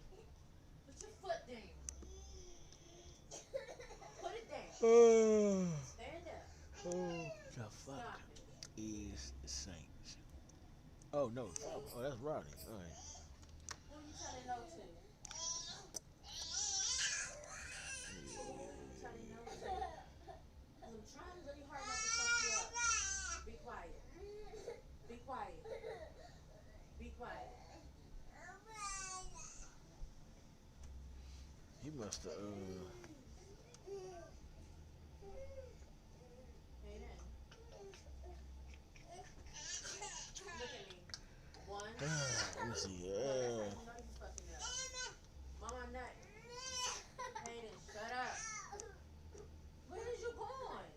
Put your foot down. Put it down. Stand up. The fuck Stop it. is the Saints? Oh no. Oh, that's Rodney. All right. Who you telling no to? Who you telling no to? 'Cause I'm trying really hard not to fuck you up. Be quiet. Be quiet. Be quiet. He must have. Hey then. Look at me. One. Let me see. You know you fucking up. Mama nut. Hayden, shut up. Where is you going?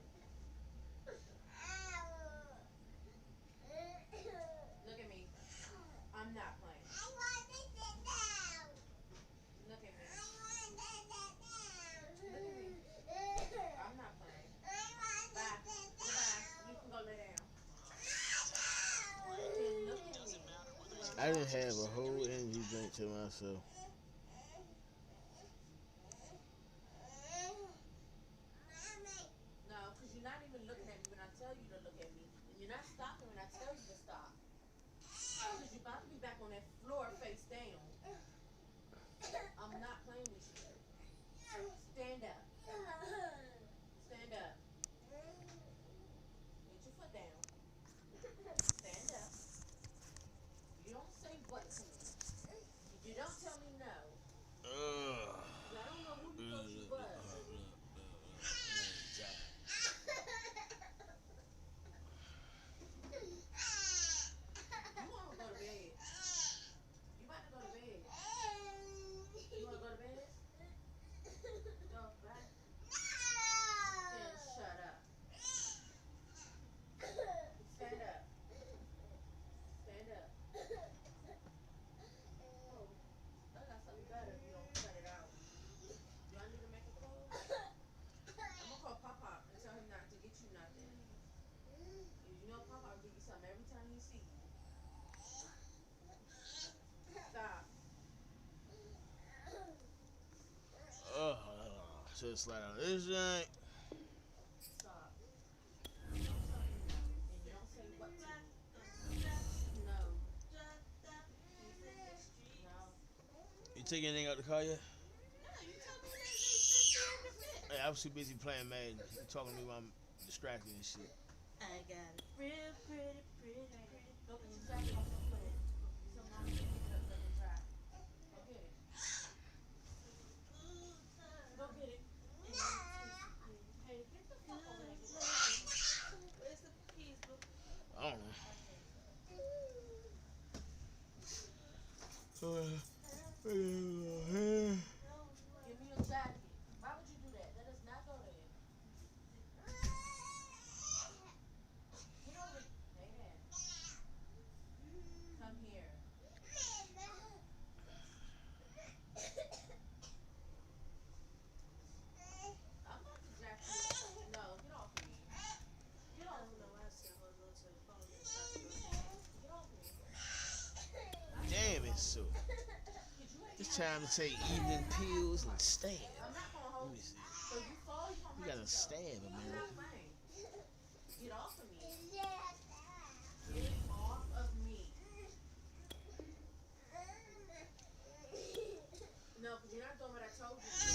Look at me. I'm not playing. Look at me. Look at me. I'm not playing. Bye. Goodbye. You can go lay down. Then look at me. I didn't have a whole energy drink to myself. No, because you're not even looking at me when I tell you to look at me. And you're not stopping when I tell you to stop. Because you're about to be back on that floor face down. I'm not playing with you. Stand up. Stand up. Put your foot down. Stand up. You don't say what to me. You don't tell me no. 'Cause I don't know who you thought you was. You want to go to bed. You about to go to bed. You want to go to bed? Go back. Then shut up. Stand up. Stand up. Oh, I got something better if you don't cut it out. Do I need to make a call? I'm gonna call Papa and tell him not to get you nothing. You know Papa will give you something every time he see you. Stop. Should slide on this joint. Stop. You don't tell me no, and you don't say take anything out the car yet? No, you told me that you just in the fit. Hey, I was too busy playing Madden. You talking to me while I'm distracted and shit. I got it. Real pretty, pretty, pretty. Go get your jacket off the floor. So now you can pick it up and let it dry. Go get it. Go get it. Hey, get the fuck over there. Where's the keys, boo? I don't know. Give me your jacket. Why would you do that? That does not go there. Get over. Hey there. Come here. I'm not the jacket. No, get off me. Get off me. Get off me. Damn it, so. It's time to take evening pills and stab. I'm not gonna Let hold me you. see. So you fall, you gonna You hurt gotta yourself. stab, I'm not America. playing. Get off of me. Get off of me. No, because you're not doing what I told you to do.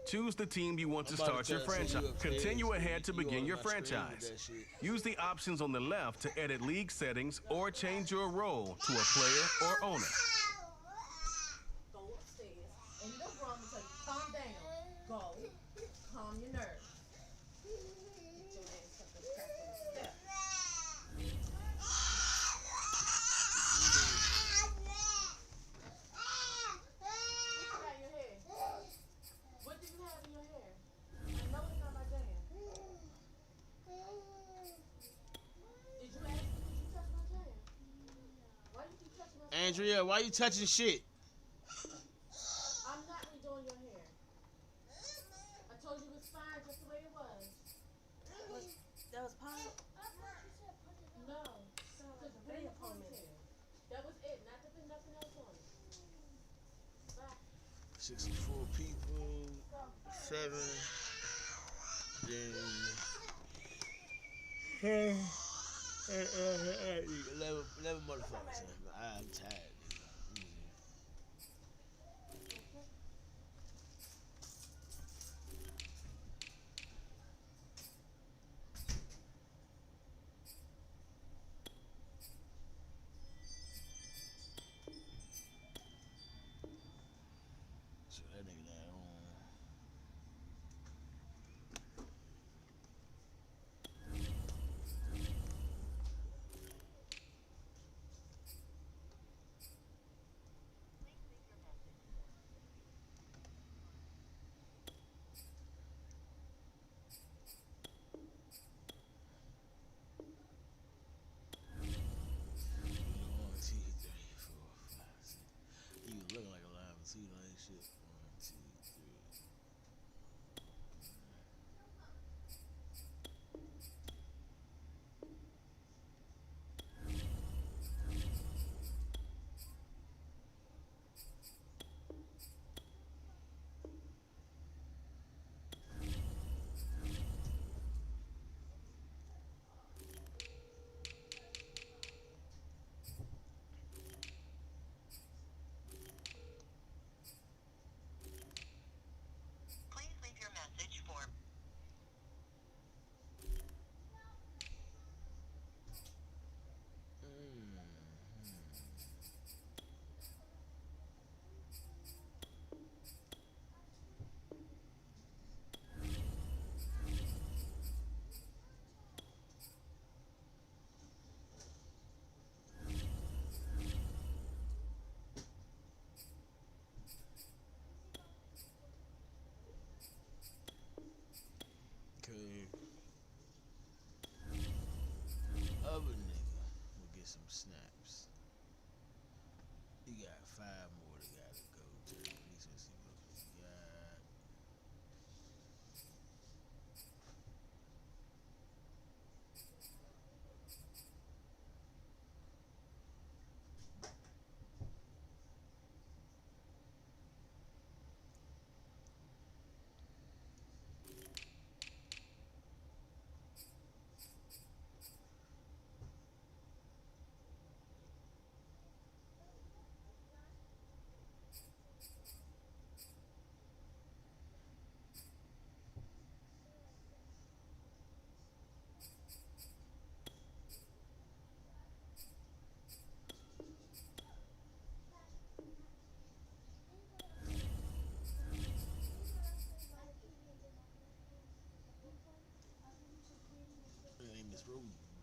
Choose the team you want to I'm about start your tell you franchise. upstairs, Continue ahead to you begin on your my screen with franchise. that shit. Use the options on the left to edit league settings or change your role to a player or owner. Go upstairs. And you know Grandma will tell you, calm down. Go. Calm your nerves. Get your ass up and crack on the step. What you got in your hair? What do you have in your hair? I know it's not my jam. Did you ask me, did you touch my jam? Why you keep touching my jam? Andrea, why you touching shit? I'm not redoing your hair. I told you it was fine just the way it was. That was pie. No. Because put in a ponytail. That was it. Not to put nothing else on it. Bye. 64 people, 7, then 11 motherfuckers. I'm tired. So that nigga that on.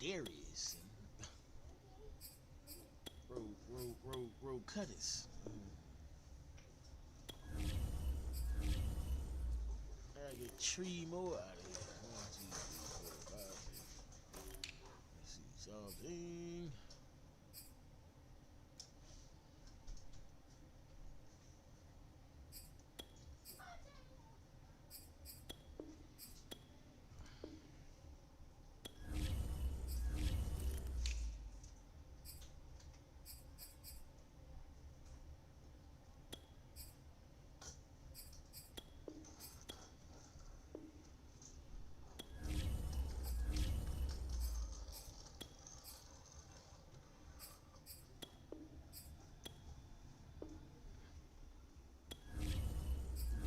Darius. Road Cutters. I get 3 more out of here. 1, 2, 3, 4, 5, 6. Let's see something.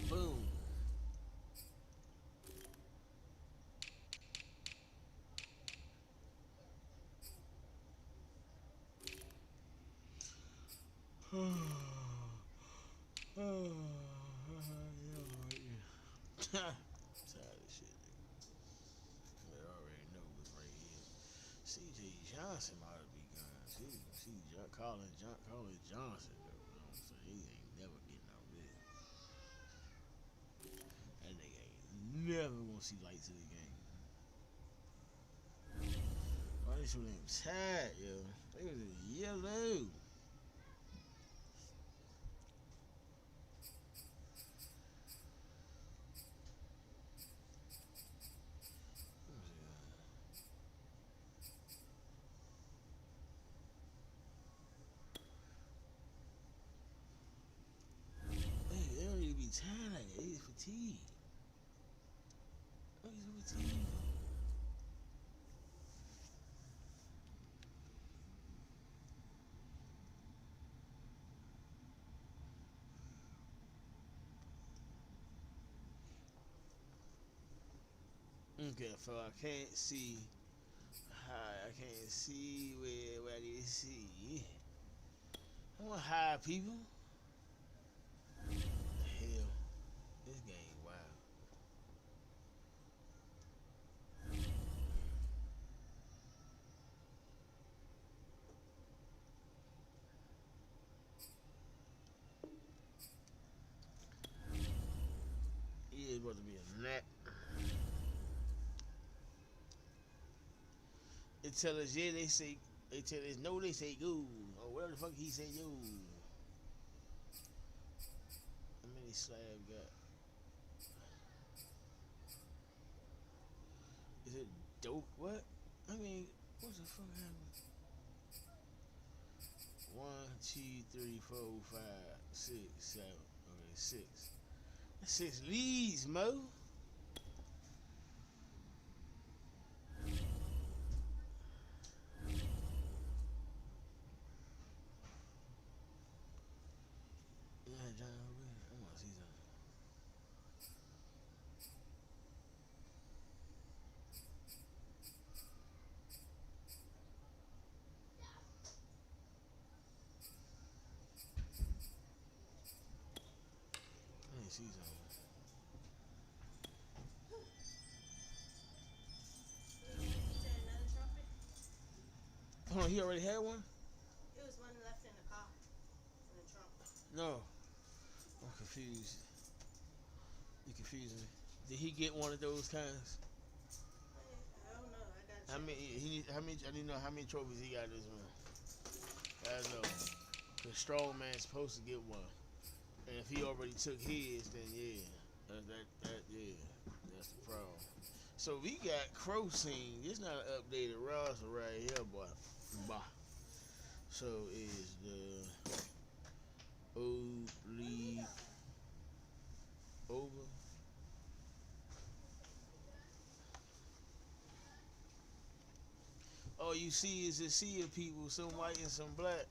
Boom. Tired of shit, nigga. I already know what's right here. C.J. Johnson ought to be gone. See, Colin Johnson, though. You know what I'm saying? He ain't never getting out there. That nigga ain't never gonna see lights of the game. Why they so damn tired, yo? They was in yellow. They don't need to be tired like that. They just fatigued. They just fatigued. Okay, so I can't see high. I can't see where I need to see. I want high people. Hell, this game wild. He is about to be a nap. They tell us, yeah, they tell us, no, they say go. Or whatever the fuck he say, yo. How many slab got? Is it dope? What? I mean, what the fuck happened? 1, 2, 3, 4, 5, 6, 7. Okay, 6. That's 6 leads, Mo. Yeah, John, I want to see something. I need to see something. Another trophy? Hold on, he already had one? It was one left in the car. In the trunk. No. I'm confused. You confusing me. Did he get one of those kinds? I don't know. I gotta How check. many? I didn't know how many trophies he got this one. I know. The strong man's supposed to get one, and if he already took his, then yeah, yeah, that's the problem. So we got Crow Scene. It's not an updated roster right here, boy. Bah. So is the old league over? All you see is a sea of people, some white and some black.